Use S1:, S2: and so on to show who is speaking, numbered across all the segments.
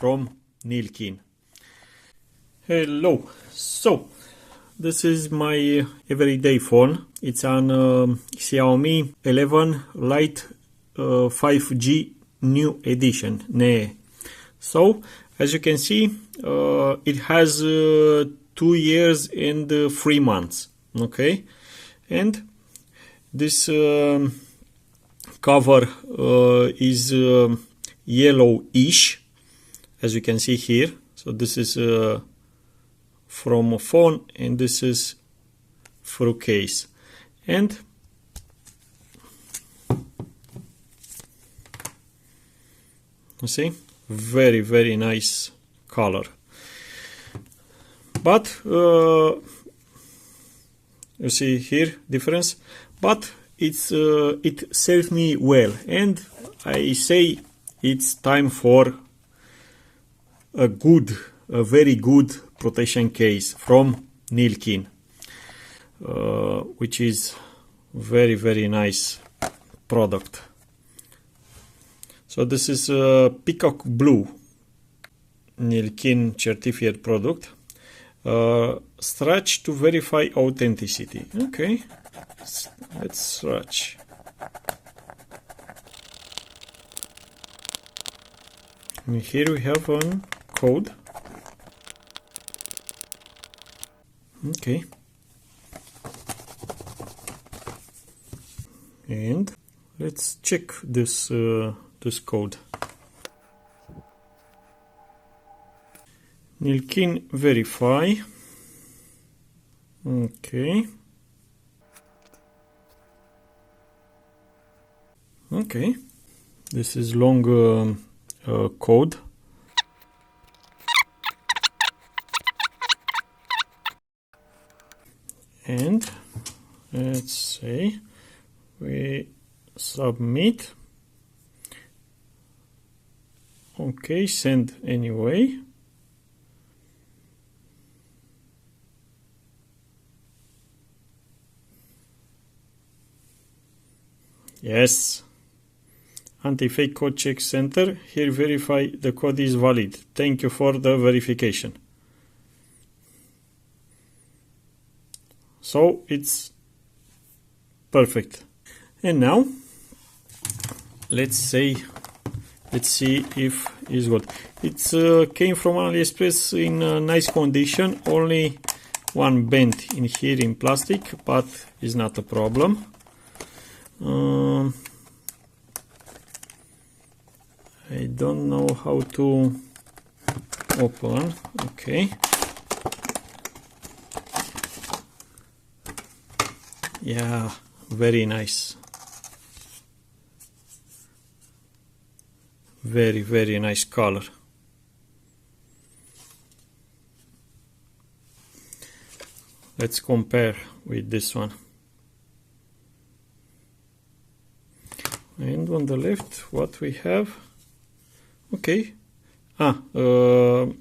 S1: from Nilkin. Hello. So this is my everyday phone. It's an Xiaomi 11 Lite 5G new edition NE. So as you can see, it has 2 years and 3 months. Okay, and this cover is yellowish, as you can see here. So this is from a phone, and this is through case. And you see, very nice color. But you see here difference, but it served me well, and I say it's time for a very good protection case from Nilkin, which is very nice product. So this is a Peacock Blue Nilkin certificate product. Scratch to verify authenticity. Okay, let's scratch. And here we have a code. Okay, and let's check this this code. Nilkin verify. Okay. Okay. This is long code. And let's say we submit. Okay, send anyway. Yes. Anti-fake code check center. Here verify the code is valid. Thank you for the verification. So it's perfect. And now let's see if it's good. It's came from AliExpress in a nice condition. Only one bent in here in plastic, but it's not a problem. I don't know how to open. Okay. Yeah, very nice. Very nice color. Let's compare with this one. And on the left, what we have? Okay.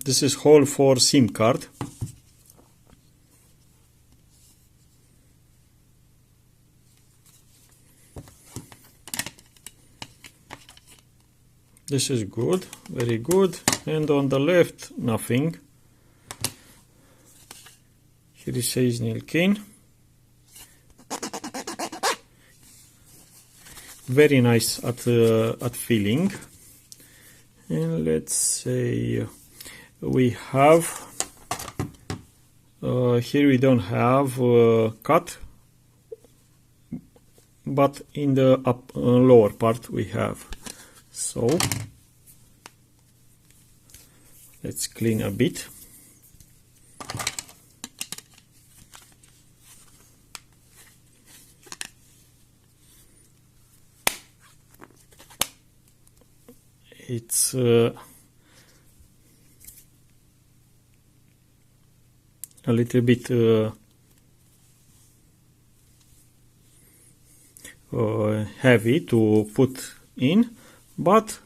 S1: This is hole for SIM card. This is good, very good. And on the left, nothing. Here it says Nilkin. Very nice at feeling. And let's say we have here we don't have cut, but in the lower part we have. So let's clean a bit. It's a little bit heavy to put in, but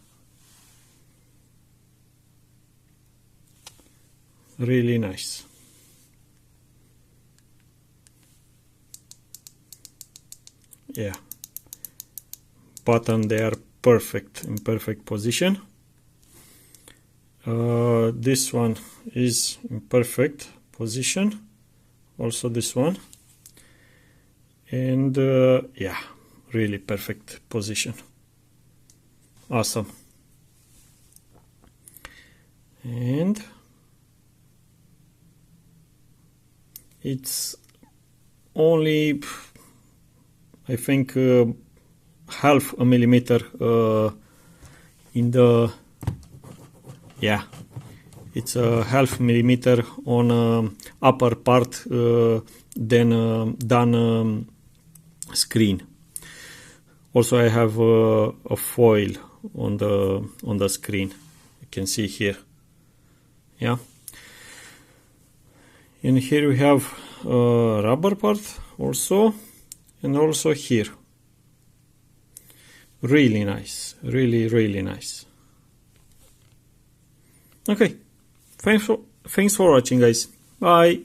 S1: really nice. Yeah, button they are perfect, in perfect position. This one is in perfect position, also this one, and yeah, really perfect position. Awesome. And it's only, I think, half a millimeter in the, yeah, it's a half millimeter on upper part than screen. Also, I have a foil on the screen. You can see here. Yeah. And here we have a rubber part also, and also here. Really nice, really nice. Okay, thanks for watching, guys. Bye.